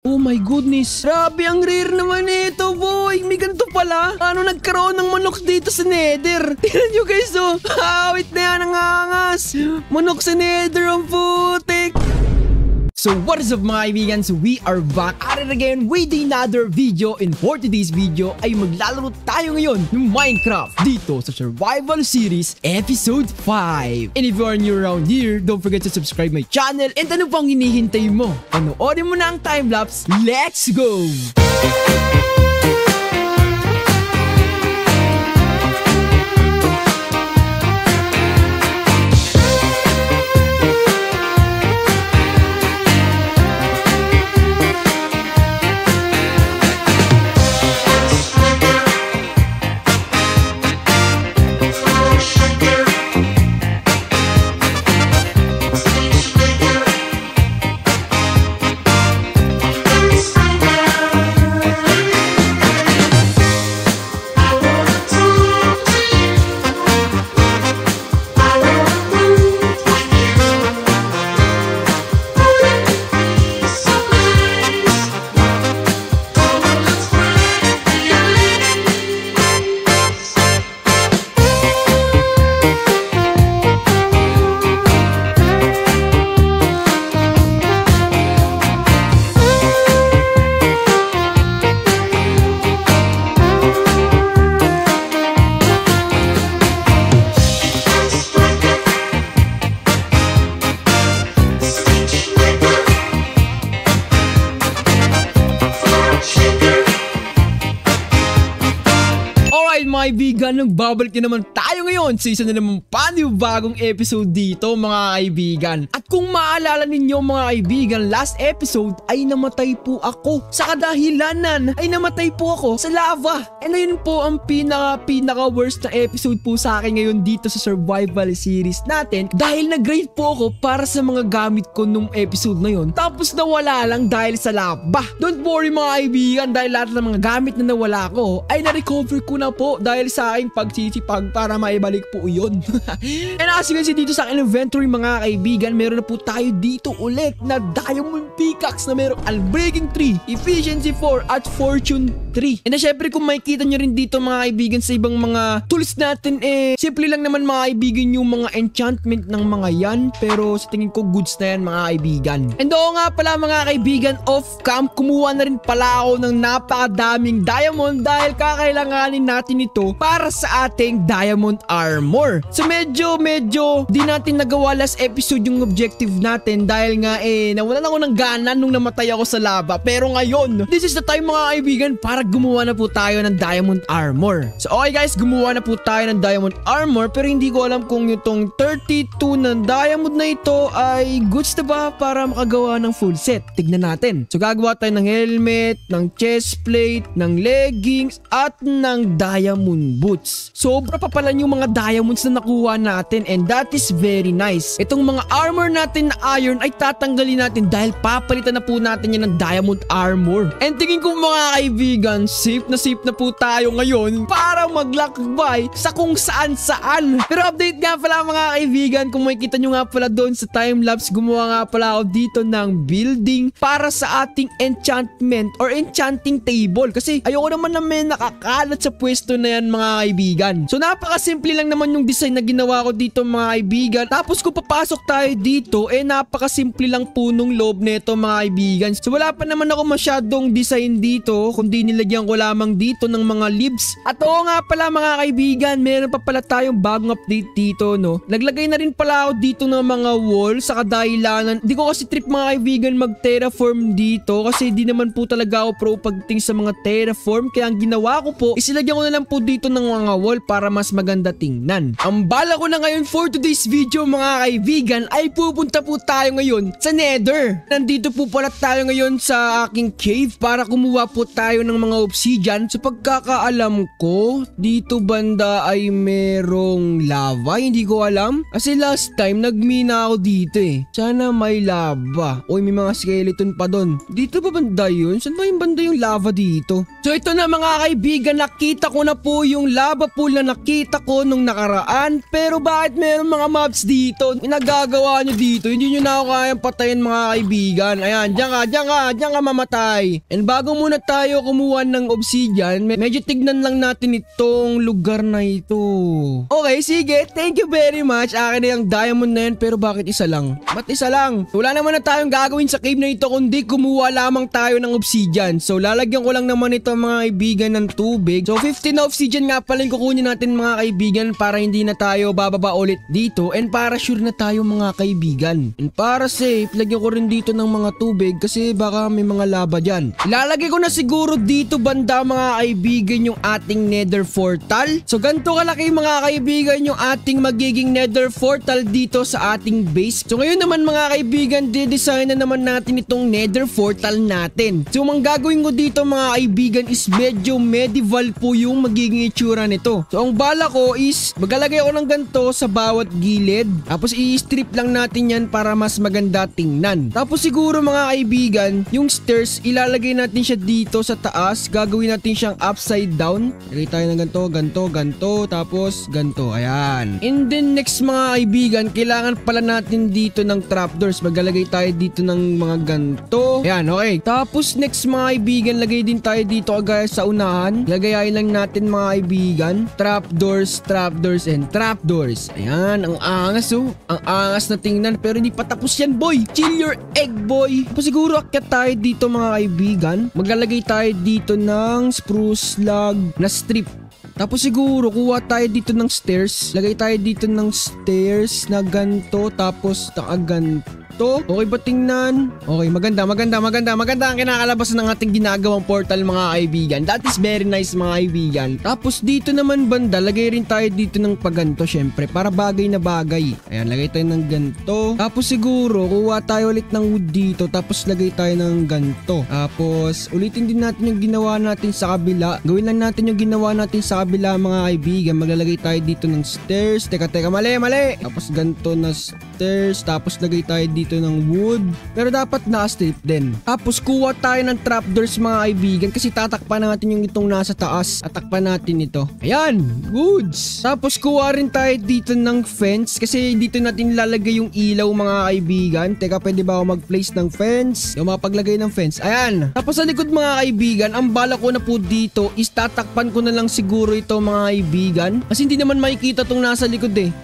Oh my goodness. Grabe, ang rare naman ito, boy. May ganito pala. Ano nagkaroon ng manok dito sa Nether? Tignan nyo guys, oh. Wait na yan, ang angas. Manok sa Nether, ang putik. So what is up mga kaibigan? So we are back at it again with another video. And for today's video ay maglalaro tayo ngayon ng Minecraft dito sa Survival Series Episode 5. And if you are new around here, don't forget to subscribe my channel. And ano pang hinihintay mo? Panoorin mo na ang timelapse. Let's go! Mga kaibigan, nagbabalik na naman tayo ngayon sa isa na naman panibagong episode dito mga kaibigan. At kung maalala ninyo mga kaibigan, last episode ay namatay po ako. Sa kadahilanan ay namatay po ako sa lava. And ayun po ang pinaka worst na episode po sa akin ngayon dito sa survival series natin. Dahil nag-grade po ako para sa mga gamit ko nung episode na yun. Tapos nawala lang dahil sa lava. Don't worry mga kaibigan, dahil lahat ng mga gamit na nawala ko ay na-recover ko na po dahil sa aking pagsisipag para maibalik po yun. And as you can see dito sa aking inventory mga kaibigan, meron na po tayo dito ulit na diamond pickaxe na merong unbreaking 3, efficiency 4 at fortune 3. And syempre kung makikita nyo rin dito mga kaibigan sa ibang mga tools natin, simple lang naman mga kaibigan yung mga enchantment ng mga yan, pero sa tingin ko goods na yan mga kaibigan. And oo nga pala mga kaibigan, off cam kumuha na rin pala ako ng napakadaming diamond dahil kakailanganin natin ito para sa ating diamond armor. So medyo di natin nagawa last episode yung objective natin dahil nga nawalan ako ng gana nung namatay ako sa lava. Pero ngayon, this is the time mga kaibigan para gumawa na po tayo ng diamond armor. So okay guys, gumawa na po tayo ng diamond armor, pero hindi ko alam kung itong 32 ng diamond na ito ay goods na ba para makagawa ng full set. Tignan natin. So gagawa tayo ng helmet, ng chest plate, ng leggings at ng diamond boots. Sobra pa pala yung mga diamonds na nakuha natin, and that is very nice. Itong mga armor natin na iron ay tatanggalin natin dahil papalitan na po natin yan ng diamond armor. And tingin ko mga kaibigan, safe na po tayo ngayon para maglakbay sa kung saan. Pero update nga pala mga kaibigan, kung makikita nyo nga pala doon sa timelapse, gumawa nga pala ako dito ng building para sa ating enchantment or enchanting table. Kasi ayoko naman na may nakakalat sa pwesto na yan mga kaibigan. So napakasimple lang naman yung design na ginawa ko dito mga kaibigan. Tapos kung papasok tayo dito, napakasimple lang po nung loob nito mga kaibigan. So wala pa naman ako masyadong design dito, kundi nilagyan ko lamang dito ng mga leaves. At oo nga pala mga kaibigan, meron pa pala tayong bagong update dito, no. Naglagay na rin pala ako dito ng mga wall sa kadahilanan. Di ko kasi trip mga kaibigan mag-terraform dito kasi di naman po talaga ako pro pagdating sa mga terraform. Kaya ang ginawa ko po, isilagyan ko na lang po dito ng mga wall para mas maganda tingnan. Ang bala ko na ngayon for today's video mga kaibigan ay pupunta po tayo ngayon sa Nether. Nandito po pala tayo ngayon sa aking cave para kumuha po tayo ng mga mga obsidian. Sa pagkakaalam ko, dito banda ay merong lava. Hindi ko alam. Kasi last time, nagmina ako dito eh. Sana may lava. Oy, may mga skeleton pa doon. Dito ba banda yun? Saan ba yung banda yung lava dito? So ito na mga kaibigan, nakita ko na po yung lava pool na nakita ko nung nakaraan. Pero bakit meron mga mobs dito? Nagagawa nyo dito? Hindi nyo na ako kayang patayin mga kaibigan. Ayan, diyan ka mamatay. And bago muna tayo kumuha ng obsidian, medyo tignan lang natin itong lugar na ito. Okay, sige. Thank you very much. Akin na yung diamond na yan, pero bakit isa lang? Ba't isa lang? Wala naman na tayong gagawin sa cave na ito kundi kumuha lamang tayo ng obsidian. So lalagyan ko lang naman ito mga kaibigan ng tubig. So 15 na obsidian nga pala yung kukunin natin mga kaibigan para hindi na tayo bababa ulit dito and para sure na tayo mga kaibigan. And para safe, lagyan ko rin dito ng mga tubig kasi baka may mga lava dyan. Ilalagay ko na siguro dito banda mga kaibigan yung ating nether portal. So ganito kalaki mga kaibigan yung ating magiging nether portal dito sa ating base. So ngayon naman mga kaibigan, didesign na naman natin itong nether portal natin. So ang gagawin ko dito mga kaibigan is medyo medieval po yung magiging itsura nito. So ang bala ko is maglalagay ako ng ganito sa bawat gilid. Tapos i-strip lang natin yan para mas maganda tingnan. Tapos siguro mga kaibigan, yung stairs ilalagay natin siya dito sa taas. Gagawin natin siyang upside down. Lagay tayo ng ganito, tapos ganito. Ayan. And then next mga kaibigan, kailangan pala natin dito ng trapdoors. Maglalagay tayo dito ng mga ganito. Ayan, okay. Tapos next mga kaibigan, lagay din tayo dito agad sa unahan. Lagayain lang natin mga kaibigan. Trapdoors, and trapdoors. Ayan, ang angas oh. Ang angas na tingnan pero hindi pa tapos yan boy. Chill your egg boy. Tapos siguro akyat tayo dito mga kaibigan. Maglalagay tayo dito ng spruce log na strip. Tapos siguro kuha tayo dito ng stairs. Lagay tayo dito ng stairs na ganto. Tapos nakaganto. Okay ba tingnan? Okay, maganda ang kinakalabasan ng ating ginagawang portal mga kaibigan. That is very nice mga kaibigan. Tapos dito naman banda, lagay rin tayo dito ng paganto syempre para bagay na bagay. Ayan, lagay tayo ng ganto. Tapos siguro kuha tayo ulit ng wood dito. Tapos lagay tayo ng ganto. Tapos ulitin din natin yung ginawa natin sa kabila. Gawin lang natin yung ginawa natin sa kabila mga kaibigan. Maglalagay tayo dito ng stairs. Teka, mali. Tapos ganto na stairs. Tapos lagay tayo dito ng wood. Pero dapat naka-strip din. Tapos kuha tayo ng trapdoors mga kaibigan kasi tatakpan natin yung itong nasa taas. Tatakpan natin ito. Ayan, woods. Tapos kuha rin tayo dito ng fence kasi dito natin lalagay yung ilaw mga kaibigan. Teka, pwede ba ako mag-place ng fence? Yung mapaglagay ng fence. Ayan. Tapos sa likod mga kaibigan, ang bala ko na po dito is tatakpan ko na lang siguro ito mga kaibigan. Kasi hindi naman makikita tong nasa likod eh.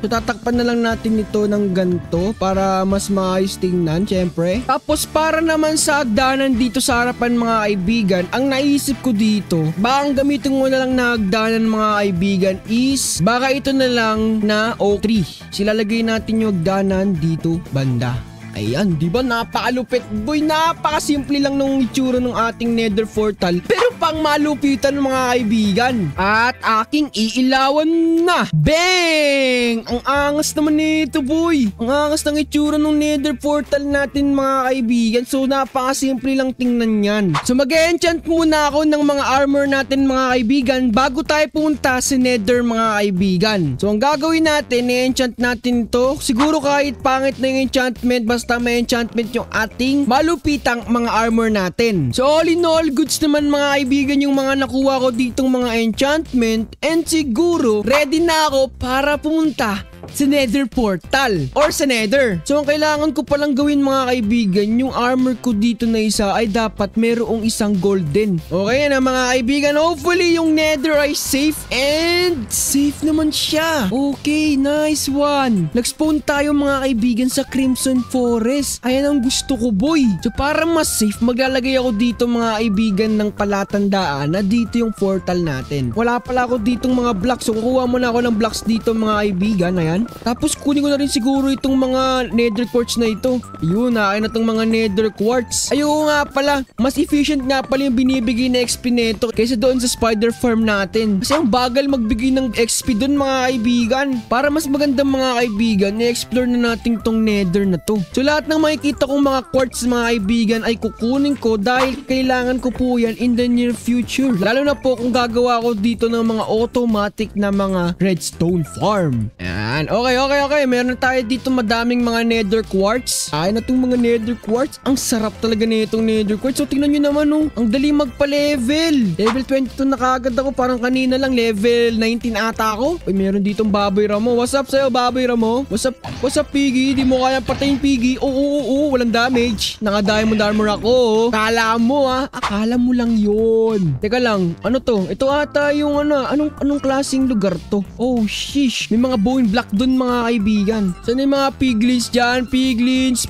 So tatakpan na lang natin ito ng ganto para mas maayos tingnan syempre. Tapos para naman sa hagdanan dito sa harapan mga kaibigan, ang naisip ko dito, baka ang gamitin ko na lang na hagdanan mga kaibigan is baka ito na lang na oak tree. Silalagay natin yung hagdanan dito banda. Ayan, di ba napakalupit boy, napakasimple lang nung itsura ng ating nether portal pero pang malupitan mga kaibigan. At aking iilawan na. Bang! Ang angas naman nito boy. Ang angas ng itsura ng nether portal natin mga kaibigan. So napakasimple lang tingnan yan. So mag-enchant muna ako ng mga armor natin mga kaibigan bago tayo punta sa nether mga kaibigan. So ang gagawin natin, i-enchant natin ito. Siguro kahit pangit na yung enchantment, basta may enchantment yung ating malupitang mga armor natin. So all in all, goods naman mga kaibigan yung mga nakuha ko ditong mga enchantment and siguro ready na ako para pumunta sa nether portal or sa nether. So ang kailangan ko palang gawin mga kaibigan, yung armor ko dito na isa ay dapat merong isang golden. Okay na mga kaibigan, hopefully yung nether ay safe and safe naman siya. Okay, nice one. Nag-spawn tayo mga kaibigan sa Crimson Forest. Ayan ang gusto ko boy. So para mas safe, maglalagay ako dito mga kaibigan ng palatandaan na dito yung portal natin. Wala pala ako ditong mga blocks. So kukuha muna ako ng blocks dito mga kaibigan. Ayan. yan. Tapos kunin ko na rin siguro itong mga nether quartz na ito. Ayun, akin na itong mga nether quartz. Ayun nga pala, mas efficient nga pala yung binibigay na XP nito kaysa doon sa spider farm natin. Kasi ang bagal magbigay ng XP doon mga kaibigan. Para mas maganda mga kaibigan, i-explore na natin tong nether na to. So lahat ng makikita kong mga quartz mga kaibigan ay kukunin ko dahil kailangan ko po yan in the near future. Lalo na po kung gagawa ko dito ng mga automatic na mga redstone farm. Yan. Okay. Meron na tayo dito madaming mga nether quartz. Ay na itong mga nether quartz. Ang sarap talaga na itong nether quartz. So tingnan nyo naman oh. Ang dali magpa-level. Level 22 na kagad ako. Parang kanina lang level 19 ata ako. Uy, meron ditong baboy Ramo. What's up sa'yo baboy Ramo? What's up Piggy? Di mo kaya patayin Piggy. Oo. Walang damage. Naka-diamond armor ako. Akala mo Akala mo lang yun. Teka lang. Ano to? Ito ata yung Anong klaseng lugar to? Oh shish. May mga bone block dun mga kaibigan. Saan yung mga piglins dyan? Piglins.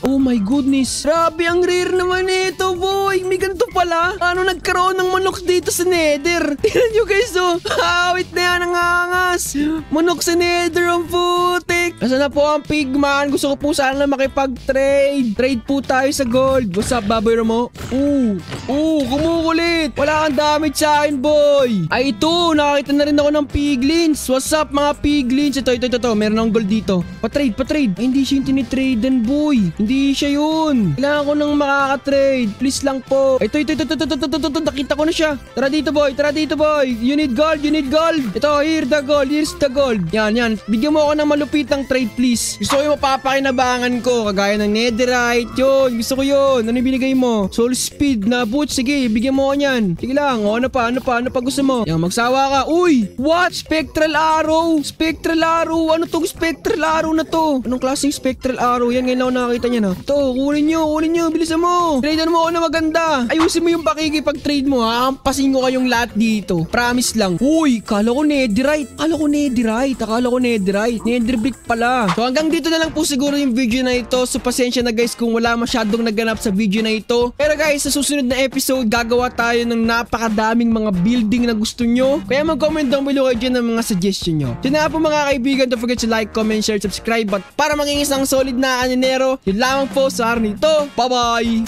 Oh my goodness. Grabe ang rare naman ito boy. May ganito pala. Ano nagkaroon ng manok dito sa nether? Tignan nyo guys oh. Wait na yan ang angas. Manok sa nether ang putik. Nasaan na po ang pigman? Gusto ko po sana makipag-trade. Trade po tayo sa gold. What's up baboy Ramo? Kumukulit. Wala kang damage sa akin boy. Ay ito. Nakakita na rin ako ng piglins. What's up mga piglins? Ito. Meron akong gold dito. Patrade. Ay, hindi siya yung tinitradean boy. Hindi siya yun. Kailangan ko nang makaka-trade. Please lang po. Ito. Nakita ko na siya. Tara dito boy. You need gold. Ito, here's the gold. Yan. Bigyan mo ako ng malupitang trade please. Gusto ko yung mapapakinabangan ko. Kagaya ng netherite. Yun. Gusto ko yun. Ano yung binigay mo? Soul speed na boots. Sige, bigyan mo ako yan. Sige lang. Ano pa gusto mo? Yan, magsawa ka. Uy! What? Spectral arrow. Ano tong spectral arrow na to? Anong klaseng spectral arrow? Yan, ngayon lang ako nakakita niya na. Ito, kunin nyo. Bilisan mo. Tradean mo ako na maganda. Ayusin mo yung pakikipag-trade mo ha. Ampasin ko kayong lahat dito. Promise lang. Uy, akala ko netherite. Nether brick pala. So hanggang dito na lang po siguro yung video na ito. So pasensya na guys kung wala masyadong naganap sa video na ito. Pero guys, sa susunod na episode, gagawa tayo ng napakadaming mga building na gusto nyo. Kaya mag-comment down below kayo dyan ng mga suggestion nyo. Yun na po mga kaibigan. Don't forget to like, comment, share, subscribe. At para maging isang solid na anyero, yun lamang po sa araw nito. Bye-bye!